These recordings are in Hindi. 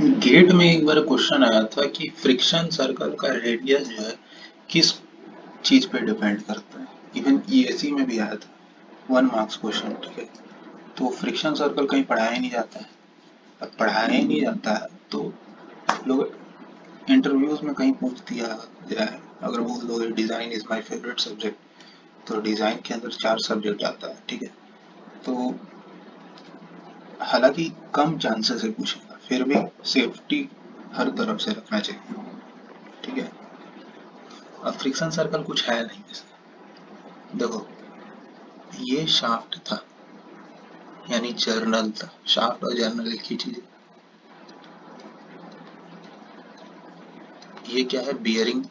गेट में एक बार क्वेश्चन आया था कि फ्रिक्शन सर्कल का रेडियस जो है किस चीज पे डिपेंड करता है। इवन ईएससी में भी आया था 1 मार्क्स क्वेश्चन। ठीक है, तो फ्रिक्शन सर्कल कहीं पढ़ाया ही नहीं जाता है। अब पढ़ाया ही नहीं जाता है तो लोग इंटरव्यूज में कहीं पूछ दिया जाए, अगर बोल दो design is my favourite subject, तो डिजाइन के अंदर 4 सब्जेक्ट आता है। ठीक है, तो हालांकि कम चांसेस है पूछेगा, फिर भी सेफ्टी हर तरफ से रखना चाहिए। ठीक है, अब फ्रिक्शन सर्कल कुछ है नहीं इसका। देखो, ये शाफ्ट था, यानी जर्नल था। शाफ्ट और जर्नल एक ही चीज है। ये क्या है? बियरिंग।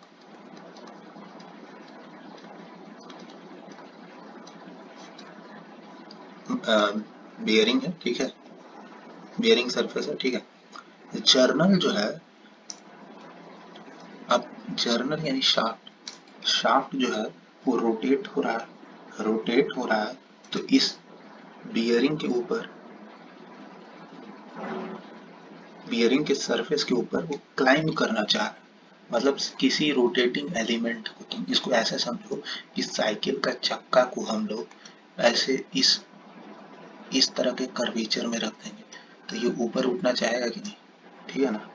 बियरिंग है, ठीक है, बियरिंग सरफेस है। ठीक है, जर्नल जो है, अब जर्नल यानी शाफ्ट, शाफ्ट जो है वो रोटेट हो रहा है, रोटेट हो रहा है। तो इस बियरिंग के ऊपर, बियरिंग के सरफेस के ऊपर वो क्लाइंब करना चाह रहा है। मतलब किसी रोटेटिंग एलिमेंट को, तुम इसको ऐसे समझो कि साइकिल का चक्का को हम लोग ऐसे इस तरह के कर्वेचर में रख देंगे तो ये ऊपर उठना चाहेगा कि नहीं? ठीक है ना,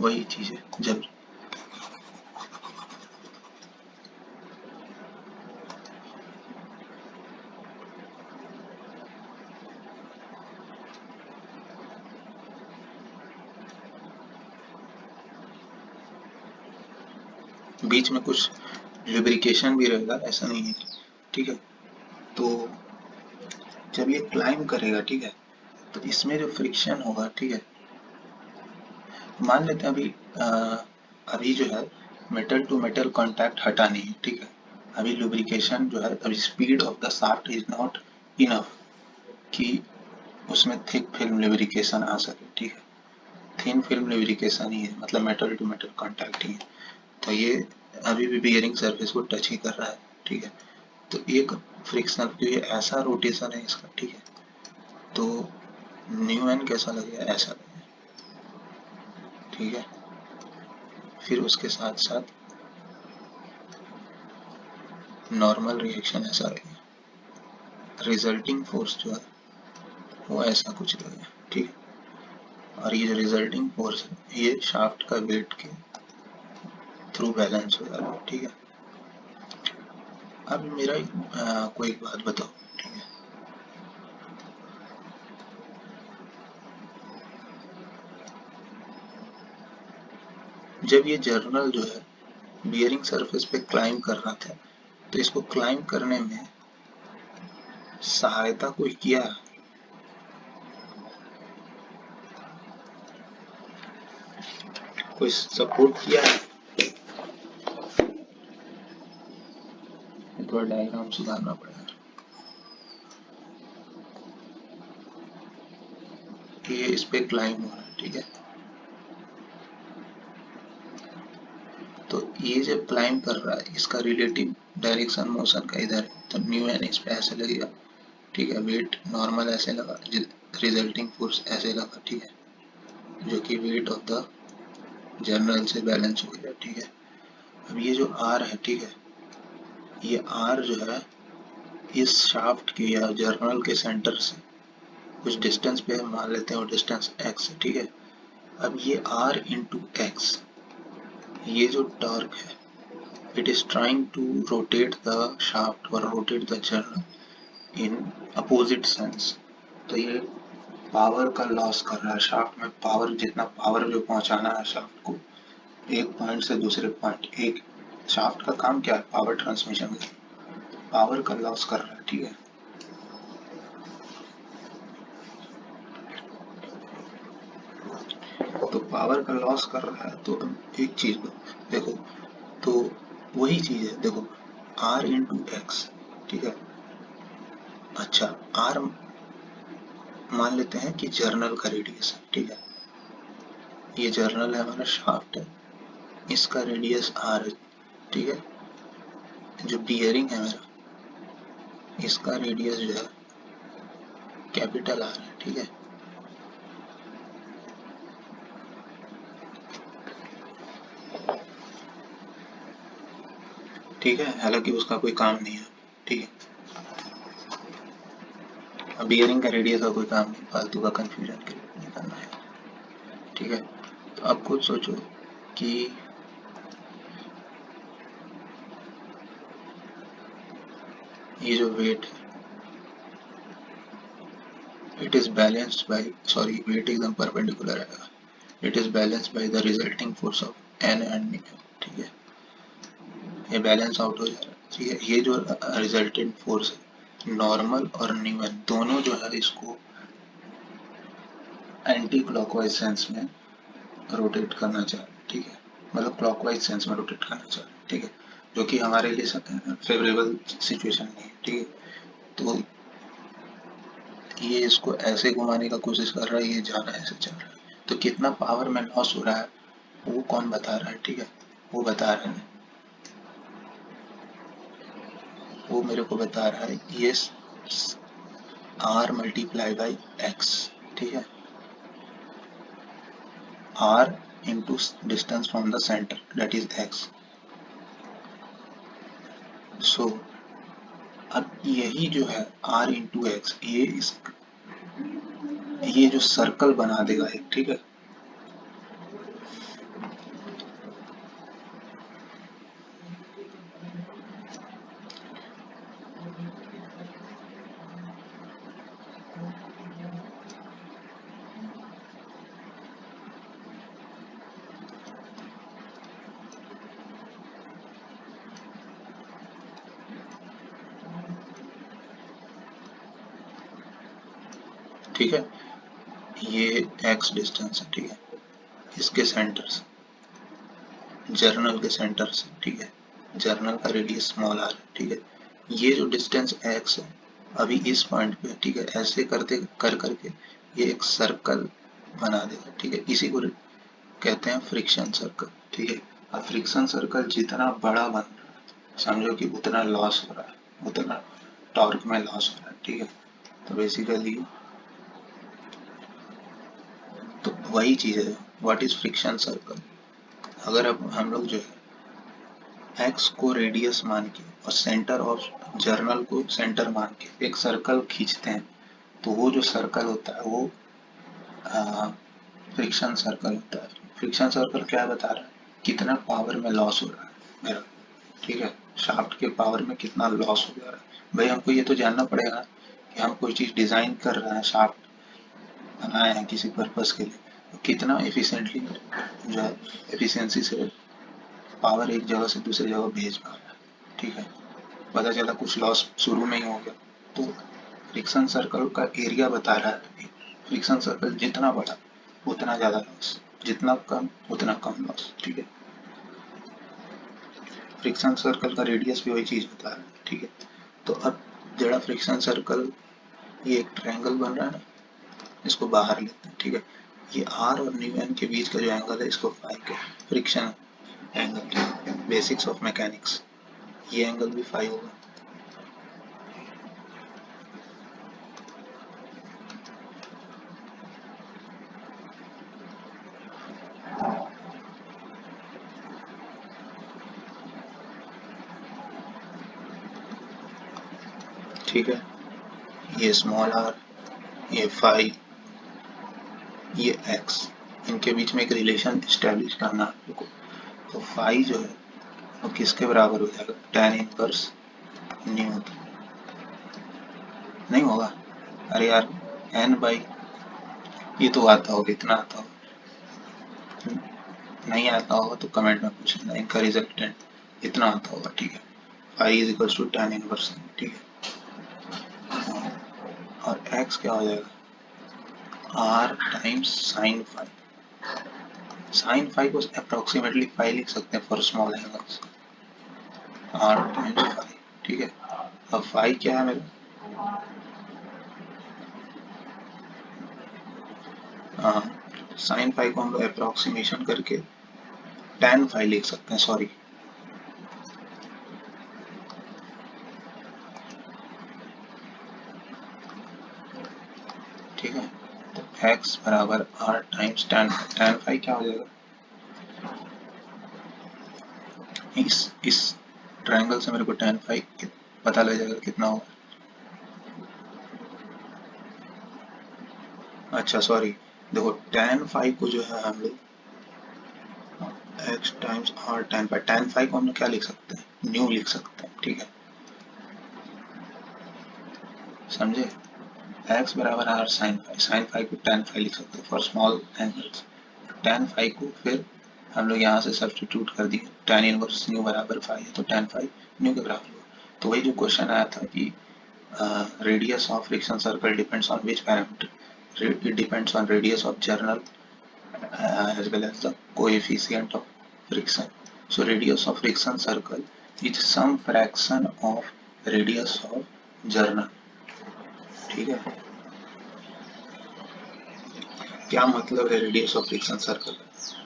वही चीज है। जब बीच में कुछ लुब्रिकेशन भी रहेगा, ऐसा नहीं है। ठीक है, तो जब ये क्लाइंब करेगा, ठीक है, तो इसमें जो फ्रिक्शन होगा, ठीक है, मान लेते हैं अभी जो है मेटल टू मेटल कांटेक्ट हटा नहीं है। ठीक है, अभी लुब्रिकेशन जो है, अभी speed of the shaft is not enough कि उसमें थिक फिल्म लुब्रिकेशन आ सके। ठीक है, थिन फिल्म लुब्रिकेशन ही है, मतलब मेटल टू मेटल कांटेक्ट ही है। तो ये अभी भी बियरिंग सरफेस को टच ही कर रहा है। ठीक है, तो एक फ्रिक्शनल, क्योंकि ऐसा रोटेशन है इसका। ठीक है, तो न्यू एन कैसा लगेगा? ऐसा लगेगा। ठीक है, फिर उसके साथ साथ नॉर्मल रिएक्शन ऐसा रहेगा, रिजल्टिंग फोर्स जो है वो ऐसा कुछ लगेगा। ठीक है, और ये जो रिजल्टिंग फोर्स है ये शाफ्ट का वेट के थ्रू बैलेंस हो जाएगा। ठीक है, अब मेरा कोई एक बात बताओ। ठीक है, जब ये जर्नल जो है बियरिंग सरफेस पे क्लाइंब कर रहा था, तो इसको क्लाइंब करने में सहायता कोई किया? कोई सपोर्ट किया? थोड़ा डायग्राम सुधारना पड़ेगा। कि ये इस पे क्लाइंब हो रहा है। ठीक है, तो ये जब क्लाइंब कर रहा है, इसका रिलेटिव डायरेक्शन मोशन का इधर है, तो न्यू एन इस पे ऐसे लगेगा। ठीक है, वेट नॉर्मल ऐसे लगा, रिजल्टिंग फोर्स ऐसे लगा। ठीक है, जो कि वेट ऑफ द जर्नल से बैलेंस हो गया। ठीक है, अब ये जो आर है, ठीक है, ये आर जो है इस शाफ्ट के या जर्नल के सेंटर से कुछ डिस्टेंस पे मान लेते हैं, और डिस्टेंस एक्स है। ठीक है, अब ये आर इंटू एक्स, ये जो टॉर्क है, it is trying to rotate the shaft or rotate the journal in opposite sense। तो ये पावर का लॉस कर रहा है शाफ्ट में। पावर, जितना पावर जो पहुंचाना है शाफ्ट को एक पॉइंट से दूसरे पॉइंट, एक शाफ्ट का काम क्या है? पावर ट्रांसमिशन का, पावर का लॉस कर रहा है। ठीक है, तो पावर का लॉस कर रहा है। तो अब एक चीज देखो, तो वही चीज है, देखो, आर इंटू एक्स। ठीक है, अच्छा, आर मान लेते हैं कि जर्नल का रेडियस है। ठीक है, ये जर्नल है, हमारा शाफ्ट है, इसका रेडियस आर है। ठीक है, जो बियरिंग है मेरा, इसका रेडियस जो है कैपिटल आर है। ठीक है, ठीक है, हालांकि उसका कोई काम नहीं है। ठीक है, अब बियरिंग का रेडियस का कोई काम नहीं, फालतू का कंफ्यूजन नहीं करना है। ठीक है, तो अब खुद सोचो कि ये जो वेट है, it is balanced by, sorry weight एकदम परपेंडिकुलर आएगा, it is balanced by the resulting force of n and mu. ठीक है, ये बैलेंस आउट हो जा रहा है। ठीक है, ये जो रिजल्टेंट फोर्स है, नॉर्मल और न्यू एन दोनों जो है इसको एंटी क्लॉकवाइज सेंस में रोटेट करना चाहिए। ठीक है, मतलब क्लॉकवाइज सेंस में रोटेट करना चाहिए। ठीक है, जो कि हमारे लिए फेवरेबल सिचुएशन नहीं है। ठीक है, तो ये इसको ऐसे घुमाने का कोशिश कर रहा है, ये जाना ऐसे चल रहा है, तो कितना पावर में लॉस हो रहा है वो कौन बता रहा है? ठीक है, वो बता रहा है, वो मेरे को बता रहा है ये आर मल्टीप्लाई बाई एक्स। ठीक है, r into distance from the centre that is x. So अब यही जो है आर इंटू एक्स, ये जो सर्कल बना देगा एक। ठीक है, ठीक है, ये एक्स डिस्टेंस है। ठीक है, इसके सेंटर से, जर्नल के सेंटर से। ठीक है, जर्नल का रेडियस स्मॉल आर है। ठीक है, ये जो डिस्टेंस एक्स है अभी इस पॉइंट पे, ठीक है, ऐसे करते कर करके ये एक सर्कल बना देगा। ठीक है, इसी को कहते हैं फ्रिक्शन सर्कल। ठीक है, अब फ्रिक्शन सर्कल जितना बड़ा बन रहा है, समझो कि उतना लॉस हो रहा है, उतना टॉर्क में लॉस हो रहा है। ठीक है, तो बेसिकली तो वही चीज है, व्हाट इज फ्रिक्शन सर्कल। अगर अब हम लोग जो है एक्स को रेडियस मान के और सेंटर ऑफ जर्नल को सेंटर मान के एक सर्कल खींचते हैं, तो वो जो सर्कल होता है वो फ्रिक्शन सर्कल होता है। फ्रिक्शन सर्कल क्या बता रहा है, कितना पावर में लॉस हो रहा है मेरा। ठीक है, शाफ्ट के पावर में कितना लॉस हो जा रहा है। भाई हमको ये तो जानना पड़ेगा कि हम कोई चीज डिजाइन कर रहे हैं, शाफ्ट बनाए हैं किसी पर्पस के लिए, तो कितना एफिशिएंटली जो है एफिशिएंसी से पावर एक जगह से दूसरी जगह भेज पा रहा है। ठीक है, पता चला कुछ लॉस शुरू में ही हो गया, तो फ्रिक्शन सर्कल का एरिया बता रहा है, फ्रिक्शन सर्कल जितना बड़ा उतना ज्यादा लॉस, जितना कम उतना कम लॉस। ठीक है, फ्रिक्शन सर्कल का रेडियस भी वही चीज बता रहा है। ठीक है, तो अब जरा फ्रिक्शन सर्कल, ये एक ट्रायंगल बन रहा है ना, इसको बाहर लेते हैं। ठीक है, ये आर और न्यू एन के बीच का जो एंगल है इसको फाई के friction angle, basics of mechanics, ये एंगल भी फाई होगा। ठीक है, ये स्मॉल आर, ये फाई, ये एक्स, इनके बीच में एक रिलेशन स्टैब्लिश करना है आपको। तो फाई जो है वो किसके बराबर हो जाएगा, tan इनवर्स न्यू। नहीं होगा, अरे यार एन बाई, ये तो आता होगा, इतना आता होगा। नहीं आता होगा तो कमेंट में पूछ लेना, इनका रिजल्टेंट इतना आता होगा। ठीक है, phi is equals to tan inverse. ठीक है, और एक्स क्या हो जाएगा, r times sine phi. Sine phi को अप्रोक्सीमेटली फाई लिख सकते हैं for small angles, r times phi. ठीक है, अब फाई क्या है मेरा, साइन फाई को हम लोग अप्रोक्सीमेशन करके tan फाई लिख सकते हैं, सॉरी। ठीक है, तो x बराबर r टाइम्स tan फाई क्या हो जाएगा, इस ट्रायंगल से मेरे को tan phi पता लग जाएगा कितना होगा। अच्छा सॉरी, देखो tan phi को जो है हम लोग x times r tan phi, tan phi को हम लोग क्या लिख सकते हैं, न्यू लिख सकते हैं, ठीक है, समझे। x बराबर r sin phi, sin phi को tan phi लिख सकते हैं for small angles. tan phi को फिर हम लोग यहाँ से सब्स्टिट्यूट कर दिए, tan इनवर्स न्यू बराबर phi है तो tan phi न्यू के बराबर होगा। तो वही जो क्वेश्चन आया था कि radius of friction circle depends on which parameter, it depends on radius of journal as well as the coefficient of friction. So radius of friction circle is some fraction of radius of journal, ठीक है। क्या मतलब है radius of friction circle?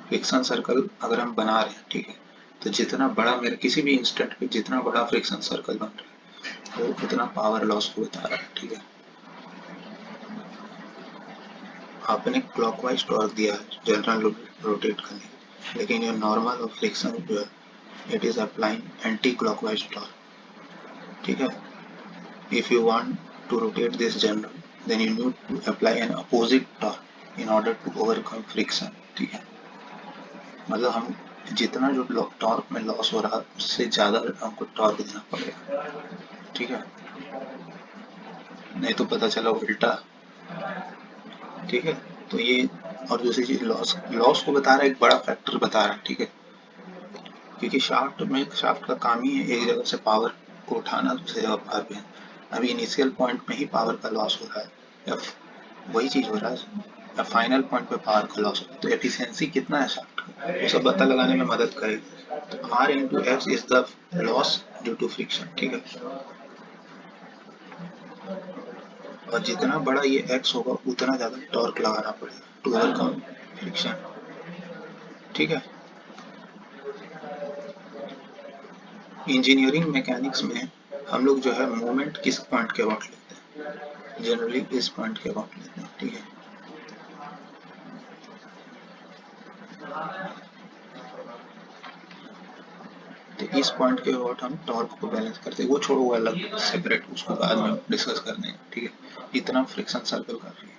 Friction circle अगर हम बना रहे हैं, ठीक है, तो जितना बड़ा मेरे किसी भी इंस्टेंट पे जितना बड़ा फ्रिक्शन सर्कल बन रहा है वो उतना पावर लॉस को बता रहा है, ठीक है। आपने क्लॉकवाइज टॉर्क दिया है जनरल रोटेट करने, लेकिन ये नॉर्मल ऑफ फ्रिक्शन जो है it is applying anti clockwise torque, ठीक है। If you want to rotate this general then you need to apply an opposite torque in order to overcome friction, ठीक है। मतलब हम जितना जो टॉर्क में लॉस हो रहा है उससे ज्यादा हमको टॉर्क देना पड़ेगा, ठीक है, नहीं तो पता चला उल्टा, ठीक है। तो ये और दूसरी चीज लॉस, लॉस को बता रहा है, एक बड़ा फैक्टर बता रहा है, ठीक है, क्योंकि शाफ्ट का काम ही है एक जगह से पावर को उठाना दूसरी जगह पावर पे। अभी इनिशियल पॉइंट में ही पावर का लॉस हो रहा है या वही चीज हो रहा है या फाइनल पॉइंट पे पावर का लॉस हो रहा है, तो एफिशिएंसी कितना है शाफ्ट का वो सब पता लगाने में मदद करेगा। तो r into f is the loss due to friction, ठीक है, और जितना बड़ा ये एक्स होगा उतना ज्यादा टॉर्क लगाना पड़ेगा टू ओवरकम फ्रिक्शन, ठीक है। इंजीनियरिंग मैकेनिक्स में हम लोग जो है मोमेंट किस पॉइंट के अबाउट लेते हैं, जनरली इस पॉइंट के अबाउट लेते हैं, ठीक है। तो इस पॉइंट के अबाउट हम टॉर्क को बैलेंस करते हैं, वो छोड़ो, वो अलग सेपरेट, उसको बाद में डिस्कस करने हैं, ठीक है। इतना फ्रिक्शन सर्कल कर रही है।